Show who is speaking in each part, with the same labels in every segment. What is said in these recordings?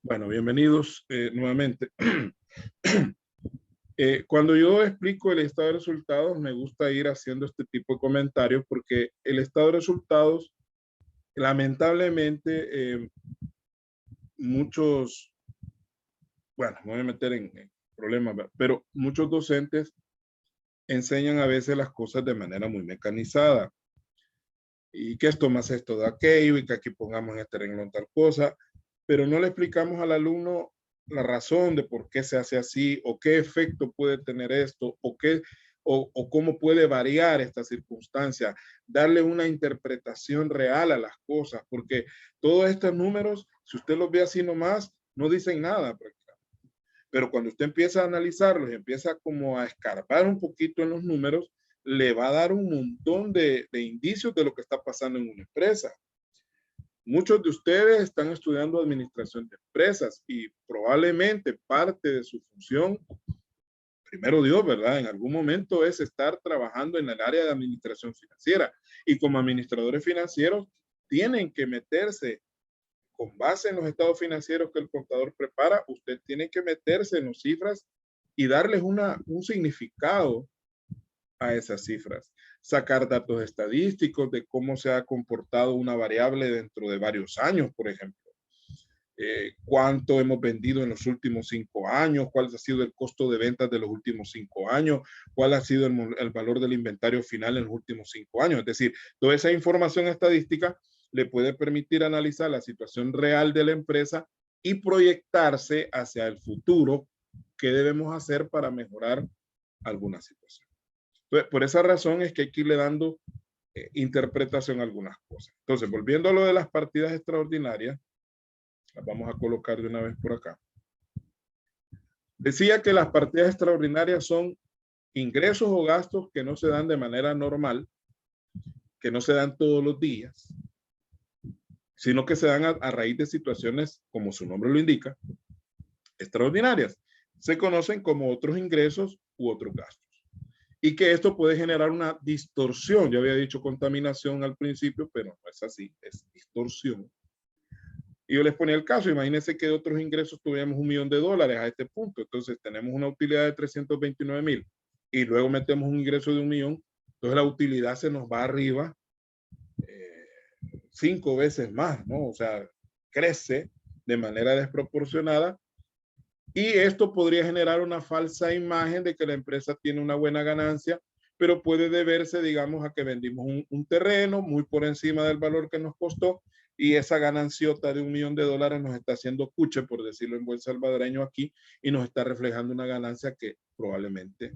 Speaker 1: Bueno, bienvenidos nuevamente. Cuando yo explico el estado de resultados, me gusta ir haciendo este tipo de comentarios porque el estado de resultados, lamentablemente, muchos, bueno, me voy a meter en problemas, pero muchos docentes enseñan a veces las cosas de manera muy mecanizada. Y que esto más esto de aquello y que aquí pongamos en este renglón tal cosa, pero no le explicamos al alumno la razón de por qué se hace así o qué efecto puede tener esto o cómo puede variar esta circunstancia, darle una interpretación real a las cosas, porque todos estos números, si usted los ve así nomás, no dicen nada. Pero cuando usted empieza a analizarlos y empieza como a escarbar un poquito en los números, le va a dar un montón de indicios de lo que está pasando en una empresa. Muchos de ustedes están estudiando administración de empresas y probablemente parte de su función, primero Dios, ¿verdad? En algún momento es estar trabajando en el área de administración financiera. Y como administradores financieros, tienen que meterse con base en los estados financieros que el contador prepara, usted tiene que meterse en las cifras y darles un significado a esas cifras. Sacar datos estadísticos de cómo se ha comportado una variable dentro de varios años, por ejemplo. Cuánto hemos vendido en los últimos 5 años, cuál ha sido el costo de ventas de los últimos 5 años, cuál ha sido el valor del inventario final en los últimos 5 años. Es decir, toda esa información estadística le puede permitir analizar la situación real de la empresa y proyectarse hacia el futuro qué debemos hacer para mejorar alguna situación. Entonces, por esa razón es que hay que irle dando interpretación a algunas cosas. Entonces, volviendo a lo de las partidas extraordinarias, las vamos a colocar de una vez por acá. Decía que las partidas extraordinarias son ingresos o gastos que no se dan de manera normal, que no se dan todos los días, sino que se dan a raíz de situaciones, como su nombre lo indica, extraordinarias. Se conocen como otros ingresos u otros gastos. Y que esto puede generar una distorsión. Yo había dicho contaminación al principio, pero no es así, es distorsión. Y yo les ponía el caso, imagínense que de otros ingresos tuviéramos $1.000.000 a este punto, entonces tenemos una utilidad de 329,000 y luego metemos un ingreso de 1.000.000, entonces la utilidad se nos va arriba 5 veces más, ¿no? O sea, crece de manera desproporcionada y esto podría generar una falsa imagen de que la empresa tiene una buena ganancia, pero puede deberse, digamos, a que vendimos un terreno muy por encima del valor que nos costó y esa gananciota de $1.000.000 nos está haciendo cuche, por decirlo en buen salvadoreño aquí, y nos está reflejando una ganancia que probablemente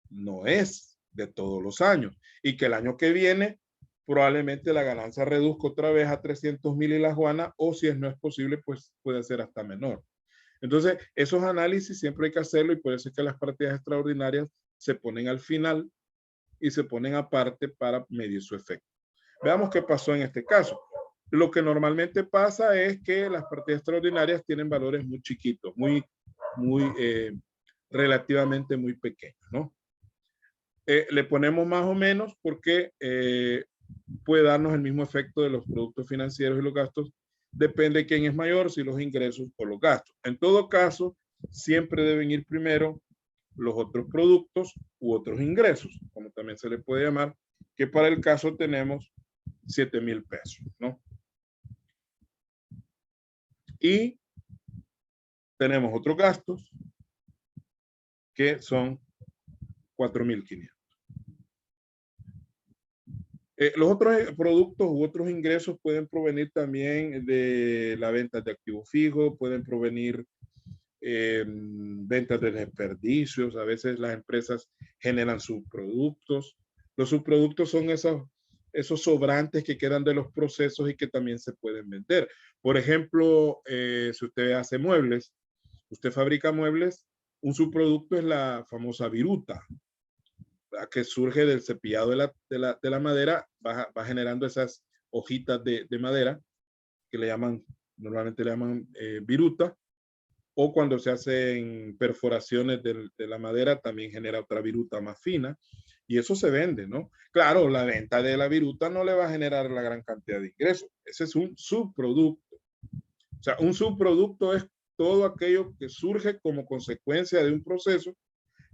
Speaker 1: no es de todos los años y que el año que viene probablemente la ganancia reduzca otra vez a 300,000 y la Juana, o si no es posible, pues puede ser hasta menor. Entonces, esos análisis siempre hay que hacerlo y por eso es que las partidas extraordinarias se ponen al final y se ponen aparte para medir su efecto. Veamos qué pasó en este caso. Lo que normalmente pasa es que las partidas extraordinarias tienen valores muy chiquitos, relativamente muy pequeños, ¿no? Le ponemos más o menos porque puede darnos el mismo efecto de los productos financieros y los gastos. Depende de quién es mayor, si los ingresos o los gastos. En todo caso, siempre deben ir primero los otros productos u otros ingresos, como también se le puede llamar, que para el caso tenemos 7,000 pesos, ¿no? Y tenemos otros gastos que son 4,500. Los otros productos u otros ingresos pueden provenir también de la venta de activos fijos, pueden provenir ventas de desperdicios. A veces las empresas generan subproductos. Los subproductos son esos sobrantes que quedan de los procesos y que también se pueden vender. Por ejemplo, si usted hace muebles, usted fabrica muebles, un subproducto es la famosa viruta, que surge del cepillado de la madera, va generando esas hojitas de madera que normalmente le llaman viruta, o cuando se hacen perforaciones de la madera también genera otra viruta más fina y eso se vende, ¿no? Claro, la venta de la viruta no le va a generar la gran cantidad de ingresos, ese es un subproducto. O sea, un subproducto es todo aquello que surge como consecuencia de un proceso,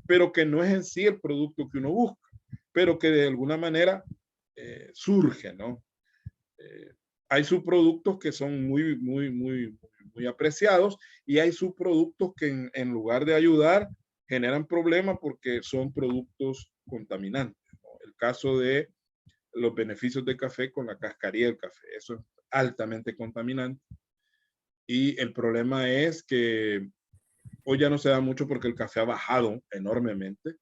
Speaker 1: pero que no es en sí el producto que uno busca, pero que de alguna manera surge, ¿no? Hay subproductos que son muy apreciados y hay subproductos que en lugar de ayudar generan problemas porque son productos contaminantes, ¿no? El caso de los beneficios del café con la cascarilla del café, eso es altamente contaminante y el problema es que hoy ya no se da mucho porque el café ha bajado enormemente.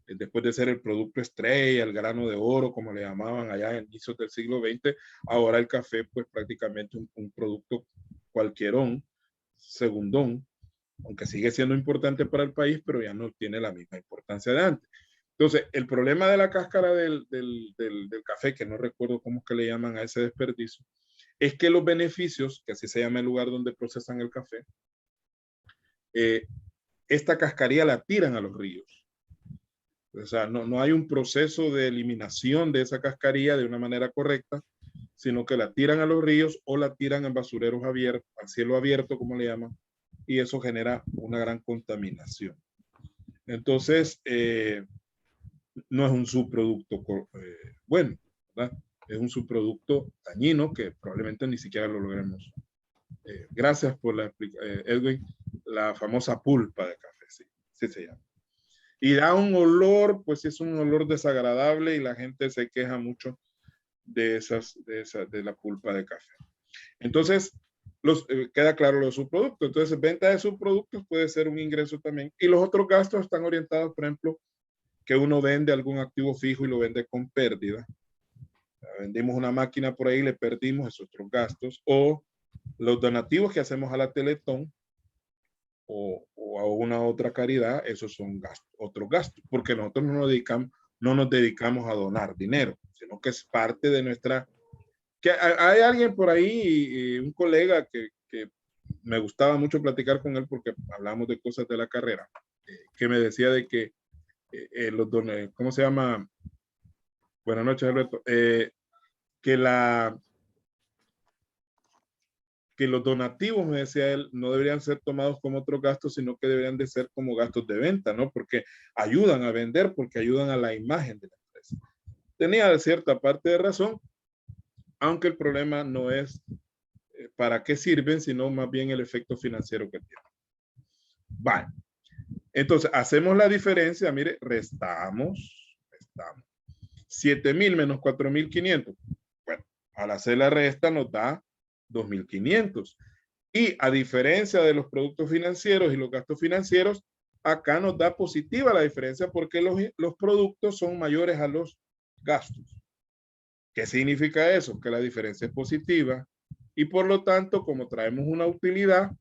Speaker 1: Después de ser el producto estrella, el grano de oro, como le llamaban allá en inicios del siglo XX, ahora el café pues prácticamente un producto cualquierón, segundón, aunque sigue siendo importante para el país, pero ya no tiene la misma importancia de antes. Entonces, el problema de la cáscara del café, que no recuerdo cómo es que le llaman a ese desperdicio, es que los beneficios, que así se llama el lugar donde procesan el café, esta cascarilla la tiran a los ríos. O sea, no hay un proceso de eliminación de esa cascarilla de una manera correcta, sino que la tiran a los ríos o la tiran en basureros abiertos, a cielo abierto, como le llaman, y eso genera una gran contaminación. Entonces, no es un subproducto bueno, ¿verdad? Es un subproducto dañino que probablemente ni siquiera lo logremos. Gracias por la explicación, Edwin, la famosa pulpa de café, sí, sí se llama. Y da un olor, pues es un olor desagradable y la gente se queja mucho de la pulpa de café. Entonces, queda claro lo de subproductos. Entonces, venta de subproductos puede ser un ingreso también. Y los otros gastos están orientados, por ejemplo, que uno vende algún activo fijo y lo vende con pérdida. Vendimos una máquina por ahí y le perdimos esos otros gastos. O los donativos que hacemos a la Teletón, o a una otra caridad, esos son gastos, otros gastos, porque nosotros no nos dedicamos a donar dinero, sino que es parte de nuestra... Que hay alguien por ahí, un colega que me gustaba mucho platicar con él porque hablamos de cosas de la carrera, que me decía de que los dones, ¿cómo se llama? Buenas noches, Alberto. Que los donativos, me decía él, no deberían ser tomados como otros gastos, sino que deberían de ser como gastos de venta, ¿no? Porque ayudan a vender, porque ayudan a la imagen de la empresa. Tenía cierta parte de razón, aunque el problema no es para qué sirven, sino más bien el efecto financiero que tienen. Vale. Entonces, hacemos la diferencia, mire, restamos. 7,000 menos 4,500. Bueno, al hacer la resta nos da 2,500. Y a diferencia de los productos financieros y los gastos financieros, acá nos da positiva la diferencia porque los productos son mayores a los gastos. ¿Qué significa eso? Que la diferencia es positiva y por lo tanto, como traemos una utilidad,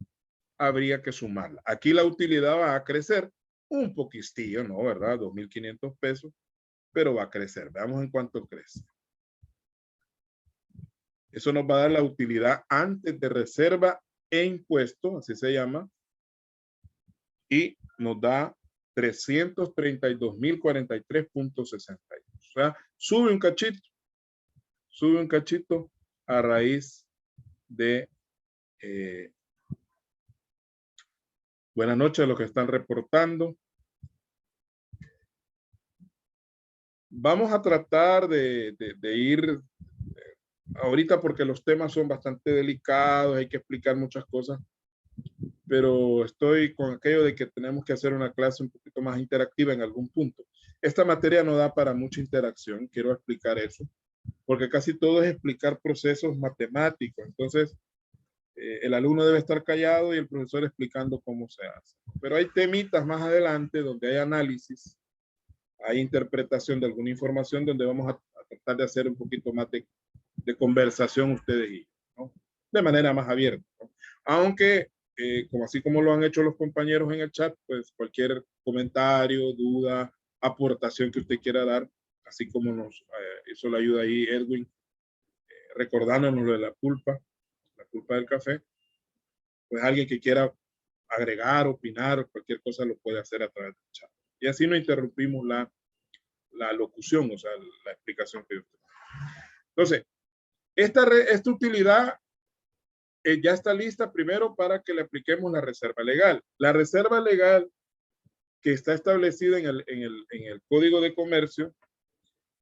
Speaker 1: habría que sumarla. Aquí la utilidad va a crecer un poquitillo, ¿no? ¿Verdad? 2,500 pesos, pero va a crecer. Veamos en cuánto crece. Eso nos va a dar la utilidad antes de reserva e impuesto, así se llama, y nos da 332,043.62. O sea, sube un cachito a raíz de buenas noches a los que están reportando. Vamos a tratar de ir ahorita porque los temas son bastante delicados, hay que explicar muchas cosas, pero estoy con aquello de que tenemos que hacer una clase un poquito más interactiva en algún punto. Esta materia no da para mucha interacción, quiero explicar eso, porque casi todo es explicar procesos matemáticos, entonces el alumno debe estar callado y el profesor explicando cómo se hace. Pero hay temitas más adelante donde hay análisis, hay interpretación de alguna información donde vamos a tratar de hacer un poquito más de conversación ustedes y yo, ¿no? De manera más abierta, ¿no? Aunque, como así como lo han hecho los compañeros en el chat, pues cualquier comentario, duda, aportación que usted quiera dar, así como nos hizo la ayuda ahí Edwin, recordándonos lo de la culpa del café, pues alguien que quiera agregar, opinar, cualquier cosa lo puede hacer a través del chat. Y así no interrumpimos la locución, o sea, la explicación que yo tengo. Entonces, esta utilidad ya está lista primero para que le apliquemos la reserva legal. La reserva legal que está establecida en el Código de Comercio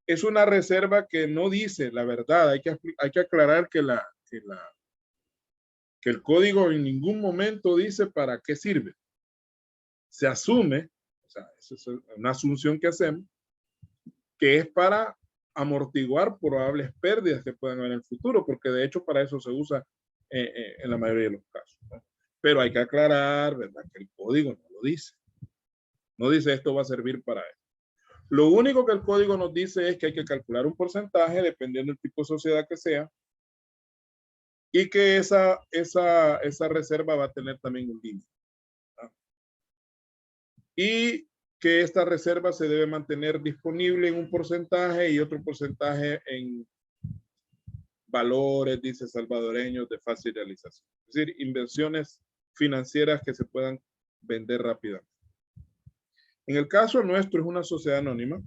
Speaker 1: es una reserva que no dice la verdad. Hay que aclarar que el código en ningún momento dice para qué sirve. Se asume, o sea, esa es una asunción que hacemos, que es para amortiguar probables pérdidas que puedan haber en el futuro, porque de hecho para eso se usa en la mayoría de los casos, ¿no? Pero hay que aclarar, ¿verdad?, que el código no lo dice. No dice esto va a servir para eso. Lo único que el código nos dice es que hay que calcular un porcentaje dependiendo del tipo de sociedad que sea, y que esa reserva va a tener también un límite, ¿no? Y que esta reserva se debe mantener disponible en un porcentaje y otro porcentaje en valores, dice, salvadoreños de fácil realización. Es decir, inversiones financieras que se puedan vender rápidamente. En el caso nuestro es una sociedad anónima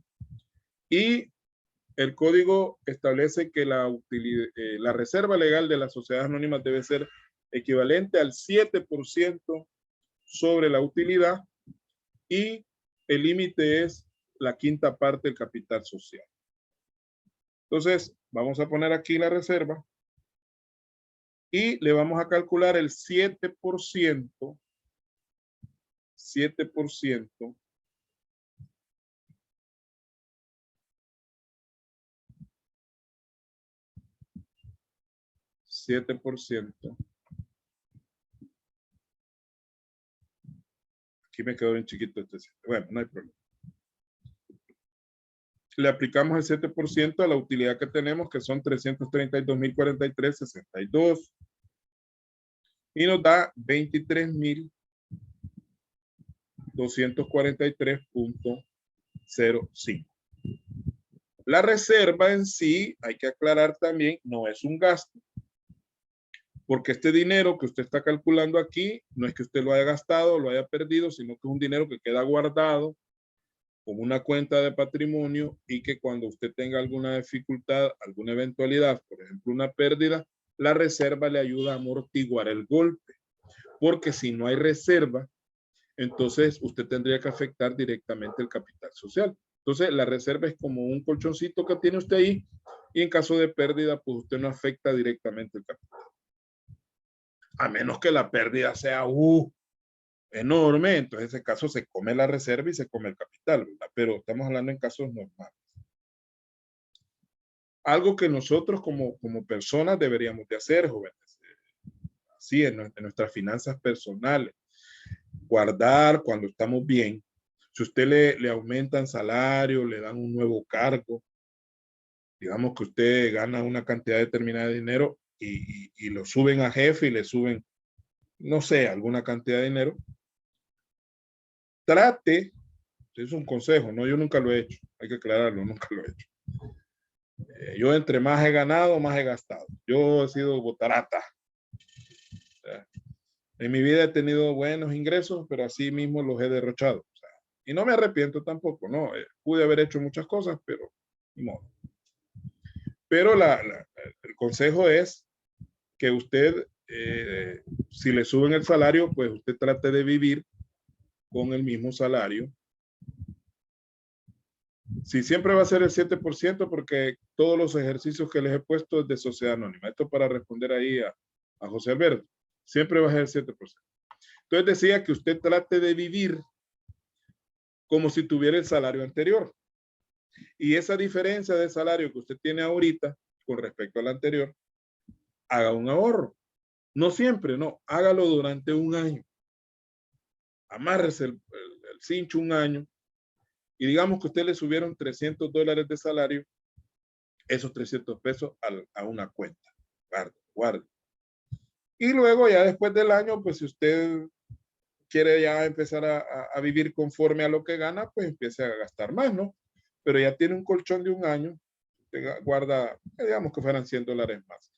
Speaker 1: y el código establece que la reserva legal de las sociedades anónimas debe ser equivalente al 7% sobre la utilidad y el límite es la quinta parte del capital social. Entonces, vamos a poner aquí la reserva y le vamos a calcular el 7% Aquí me quedó bien chiquito este 7. Bueno, no hay problema. Le aplicamos el 7% a la utilidad que tenemos, que son 332.043.62. Y nos da 23.243.05. La reserva en sí, hay que aclarar también, no es un gasto. Porque este dinero que usted está calculando aquí, no es que usted lo haya gastado, lo haya perdido, sino que es un dinero que queda guardado como una cuenta de patrimonio y que cuando usted tenga alguna dificultad, alguna eventualidad, por ejemplo, una pérdida, la reserva le ayuda a amortiguar el golpe. Porque si no hay reserva, entonces usted tendría que afectar directamente el capital social. Entonces, la reserva es como un colchoncito que tiene usted ahí y en caso de pérdida, pues usted no afecta directamente el capital. A menos que la pérdida sea enorme, entonces en ese caso se come la reserva y se come el capital, ¿verdad? Pero estamos hablando en casos normales. Algo que nosotros como personas deberíamos de hacer, jóvenes, así en nuestras finanzas personales, guardar cuando estamos bien. Si usted le aumentan salario, le dan un nuevo cargo, digamos que usted gana una cantidad determinada de dinero y lo suben a jefe y le suben, no sé, alguna cantidad de dinero, trate, es un consejo, ¿no? Yo nunca lo he hecho, hay que aclararlo, nunca lo he hecho. Yo entre más he ganado, más he gastado. Yo he sido botarata. En mi vida he tenido buenos ingresos, pero así mismo los he derrochado. O sea, y no me arrepiento tampoco, ¿no? Pude haber hecho muchas cosas, pero ni modo. Pero el consejo es que usted, si le suben el salario, pues usted trate de vivir con el mismo salario. Si siempre va a ser el 7%, porque todos los ejercicios que les he puesto es de sociedad anónima. Esto para responder ahí a José Alberto. Siempre va a ser el 7%. Entonces decía que usted trate de vivir como si tuviera el salario anterior. Y esa diferencia de salario que usted tiene ahorita con respecto al anterior, haga un ahorro. No siempre, no. Hágalo durante un año. Amárrese el cincho un año y digamos que usted le subieron $300 de salario, esos 300 pesos a una cuenta. Guarde. Y luego ya después del año, pues si usted quiere ya empezar a vivir conforme a lo que gana, pues empiece a gastar más, ¿no? Pero ya tiene un colchón de un año, guarda, digamos que fueran $100 más.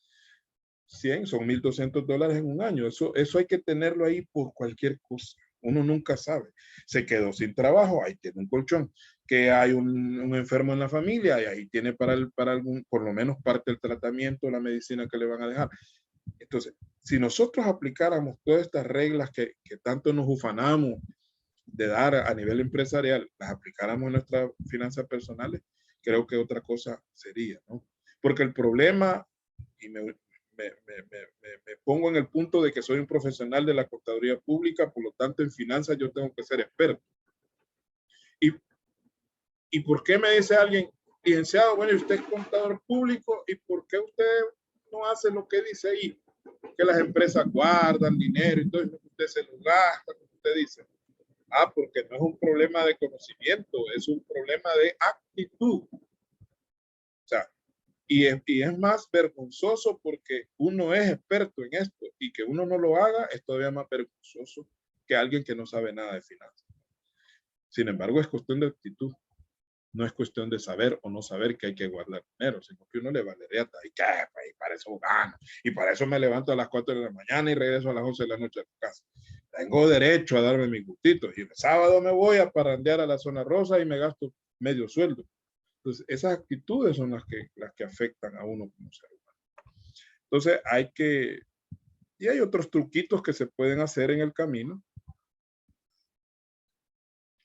Speaker 1: 100 son $1,200 en un año. Eso hay que tenerlo ahí por cualquier cosa. Uno nunca sabe. Se quedó sin trabajo, ahí tiene un colchón. Que hay un enfermo en la familia, y ahí tiene para algún, por lo menos parte del tratamiento, la medicina que le van a dejar. Entonces, si nosotros aplicáramos todas estas reglas que tanto nos ufanamos de dar a nivel empresarial, las aplicáramos en nuestras finanzas personales, creo que otra cosa sería, ¿no? Porque el problema, y me pongo en el punto de que soy un profesional de la contaduría pública, por lo tanto en finanzas yo tengo que ser experto. ¿Y por qué me dice alguien, licenciado, bueno, usted es contador público, ¿y por qué usted no hace lo que dice ahí? Que las empresas guardan dinero y todo eso, usted se lo gasta, como usted dice. Ah, porque no es un problema de conocimiento, es un problema de actitud. O sea, y es más vergonzoso porque uno es experto en esto y que uno no lo haga es todavía más vergonzoso que alguien que no sabe nada de finanzas. Sin embargo, es cuestión de actitud. No es cuestión de saber o no saber que hay que guardar dinero, sino que uno le valería y que para eso gano. Y para eso me levanto a las 4 de la mañana y regreso a las 11 de la noche a tu casa. Tengo derecho a darme mis gustitos. Y el sábado me voy a parrandear a la zona rosa y me gasto medio sueldo. Entonces, esas actitudes son las que afectan a uno como ser humano. Entonces, y hay otros truquitos que se pueden hacer en el camino.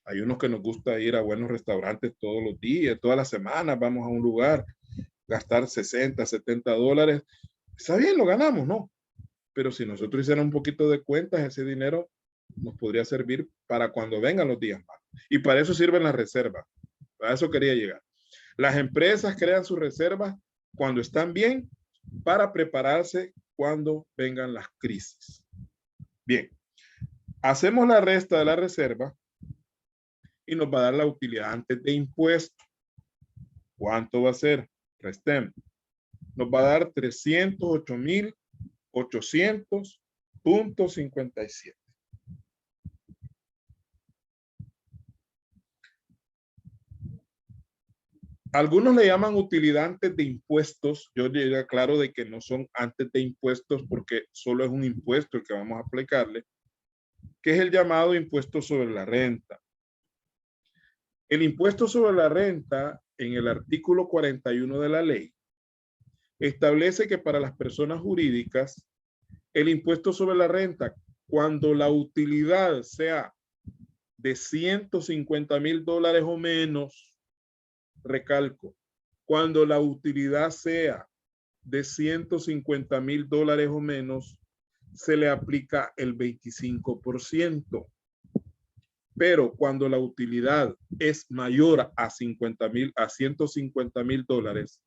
Speaker 1: Hay unos que nos gusta ir a buenos restaurantes todos los días, todas las semanas vamos a un lugar, gastar 60, 70 dólares. Está bien, lo ganamos, ¿no? Pero si nosotros hiciéramos un poquito de cuentas, ese dinero nos podría servir para cuando vengan los días malos. Y para eso sirven las reservas. A eso quería llegar. Las empresas crean sus reservas cuando están bien para prepararse cuando vengan las crisis. Bien, hacemos la resta de la reserva y nos va a dar la utilidad antes de impuesto. ¿Cuánto va a ser? Restemos. Nos va a dar 308,800.57. Algunos le llaman utilidad antes de impuestos. Yo diría claro de que no son antes de impuestos porque solo es un impuesto el que vamos a aplicarle, que es el llamado impuesto sobre la renta. El impuesto sobre la renta, en el artículo 41 de la ley, establece que para las personas jurídicas, el impuesto sobre la renta, cuando la utilidad sea de 150,000 dólares o menos, recalco, cuando la utilidad sea de 150,000 dólares o menos, se le aplica el 25%. Pero cuando la utilidad es mayor a 150,000 dólares,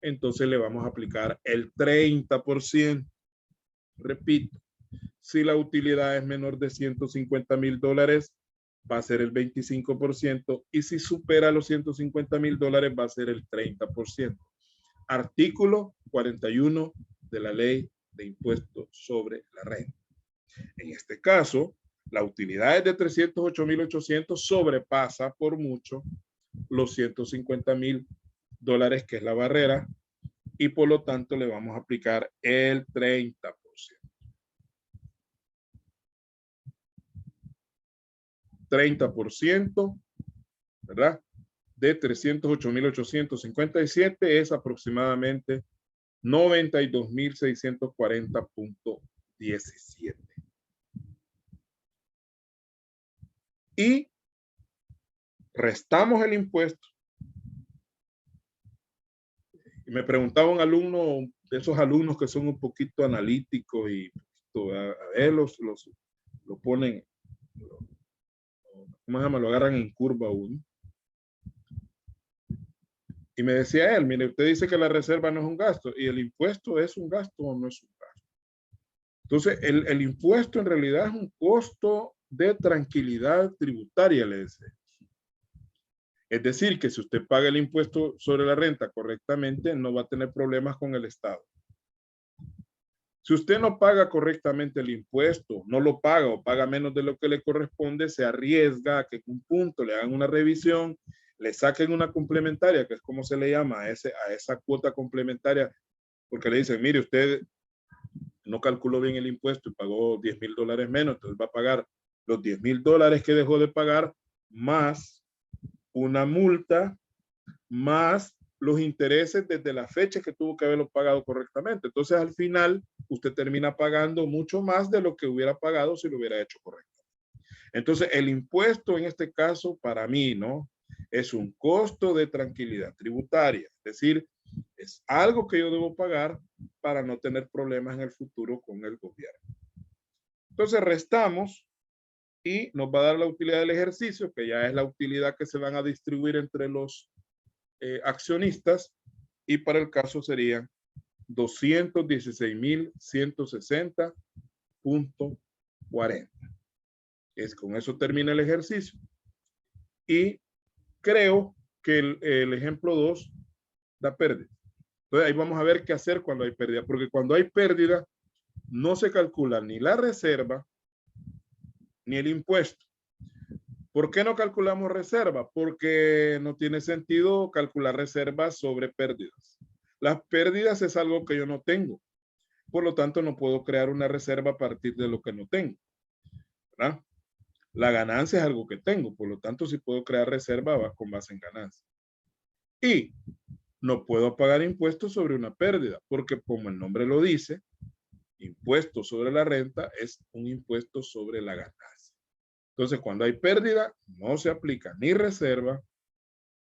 Speaker 1: entonces le vamos a aplicar el 30%. Repito, si la utilidad es menor de 150,000 dólares, va a ser el 25%, y si supera los 150,000 dólares, va a ser el 30%. Artículo 41 de la Ley de Impuestos sobre la Renta. En este caso, la utilidad es de 308,800, sobrepasa por mucho los 150,000 dólares, que es la barrera, y por lo tanto le vamos a aplicar el 30%. 30%, ¿verdad? De 308,857 es aproximadamente 92,640.17. Y restamos el impuesto. Y me preguntaba un alumno, de esos alumnos que son un poquito analíticos y a ver, lo ponen, ¿cómo se llama? Lo agarran en curva uno. Y me decía él, mire, usted dice que la reserva no es un gasto, y el impuesto es un gasto o no es un gasto. Entonces, el impuesto en realidad es un costo de tranquilidad tributaria, le decía. Es decir, que si usted paga el impuesto sobre la renta correctamente, no va a tener problemas con el Estado. Si usted no paga correctamente el impuesto, no lo paga o paga menos de lo que le corresponde, se arriesga a que en un punto le hagan una revisión, le saquen una complementaria, que es como se le llama a esa cuota complementaria, porque le dicen, mire, usted no calculó bien el impuesto y pagó 10,000 dólares menos, entonces va a pagar los 10,000 dólares que dejó de pagar más una multa, más los intereses desde la fecha que tuvo que haberlo pagado correctamente. Entonces, al final, usted termina pagando mucho más de lo que hubiera pagado si lo hubiera hecho correctamente. Entonces, el impuesto en este caso, para mí, ¿no? Es un costo de tranquilidad tributaria. Es decir, es algo que yo debo pagar para no tener problemas en el futuro con el gobierno. Entonces, restamos y nos va a dar la utilidad del ejercicio, que ya es la utilidad que se van a distribuir entre los accionistas, y para el caso serían 216.160.40. Con eso termina el ejercicio. Y creo que el ejemplo 2 da pérdida. Entonces ahí vamos a ver qué hacer cuando hay pérdida, porque cuando hay pérdida no se calcula ni la reserva ni el impuesto. ¿Por qué no calculamos reserva? Porque no tiene sentido calcular reservas sobre pérdidas. Las pérdidas es algo que yo no tengo. Por lo tanto, no puedo crear una reserva a partir de lo que no tengo, ¿verdad? La ganancia es algo que tengo. Por lo tanto, si puedo crear reserva, va con base en ganancia. Y no puedo pagar impuestos sobre una pérdida, porque como el nombre lo dice, impuesto sobre la renta es un impuesto sobre la ganancia. Entonces, cuando hay pérdida, no se aplica ni reserva,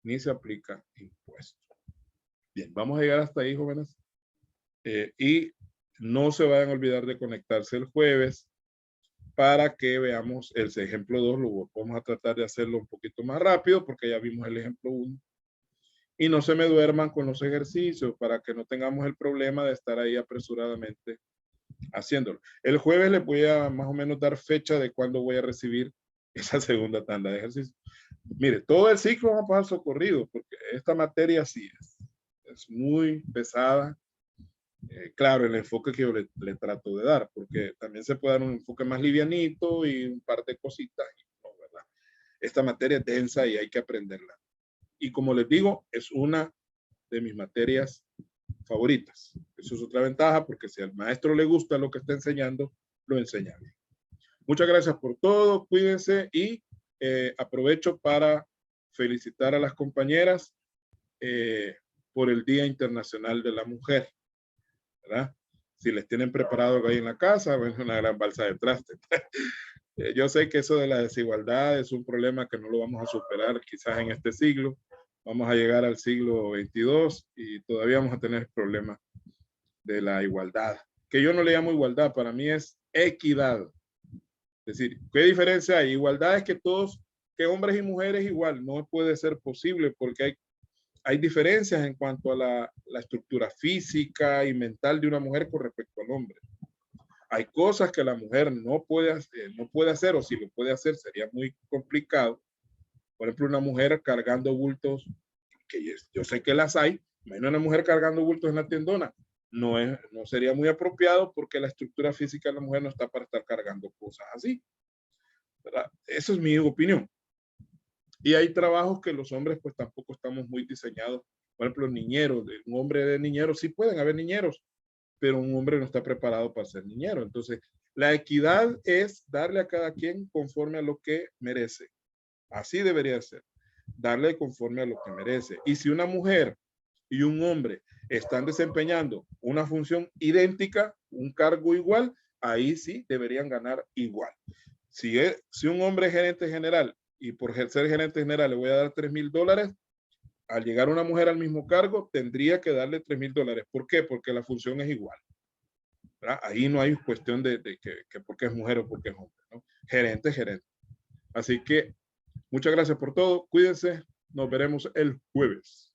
Speaker 1: ni se aplica impuesto. Bien, vamos a llegar hasta ahí, jóvenes. Y no se vayan a olvidar de conectarse el jueves para que veamos el ejemplo 2. Lo vamos a tratar de hacerlo un poquito más rápido porque ya vimos el ejemplo 1. Y no se me duerman con los ejercicios para que no tengamos el problema de estar ahí apresuradamente haciéndolo. El jueves les voy a más o menos dar fecha de cuándo voy a recibir esa segunda tanda de ejercicios. Mire, todo el ciclo vamos a pasar socorrido, porque esta materia sí es muy pesada. Claro, el enfoque que yo le trato de dar, porque también se puede dar un enfoque más livianito y un par de cositas, no, ¿verdad? Esta materia es densa y hay que aprenderla. Y como les digo, es una de mis materias favoritas. Eso es otra ventaja, porque si al maestro le gusta lo que está enseñando, lo enseña bien. Muchas gracias por todo, cuídense y aprovecho para felicitar a las compañeras por el Día Internacional de la Mujer, ¿verdad? Si les tienen preparado algo ahí en la casa, bueno, una gran balsa de traste. Yo sé que eso de la desigualdad es un problema que no lo vamos a superar quizás en este siglo. Vamos a llegar al siglo XXII y todavía vamos a tener el problema de la igualdad, que yo no le llamo igualdad, para mí es equidad. Es decir, ¿qué diferencia hay? Igualdad es que todos, que hombres y mujeres igual, no puede ser posible porque hay diferencias en cuanto a la estructura física y mental de una mujer con respecto al hombre. Hay cosas que la mujer no puede hacer, o si lo puede hacer sería muy complicado. Por ejemplo, una mujer cargando bultos, que yo sé que las hay, imagina una mujer cargando bultos en la tiendona. No sería muy apropiado porque la estructura física de la mujer no está para estar cargando cosas así, ¿verdad? Esa es mi opinión. Y hay trabajos que los hombres pues tampoco estamos muy diseñados. Por ejemplo, niñeros, un hombre de niñero, sí pueden haber niñeros, pero un hombre no está preparado para ser niñero. Entonces, la equidad es darle a cada quien conforme a lo que merece. Así debería ser, darle conforme a lo que merece. Y si una mujer y un hombre están desempeñando una función idéntica, un cargo igual, ahí sí deberían ganar igual. Si un hombre es gerente general y por ser gerente general le voy a dar $3,000, al llegar una mujer al mismo cargo, tendría que darle $3,000. ¿Por qué? Porque la función es igual, ¿verdad? Ahí no hay cuestión de que porque es mujer o porque es hombre, ¿no? Gerente, gerente. Así que muchas gracias por todo. Cuídense. Nos veremos el jueves.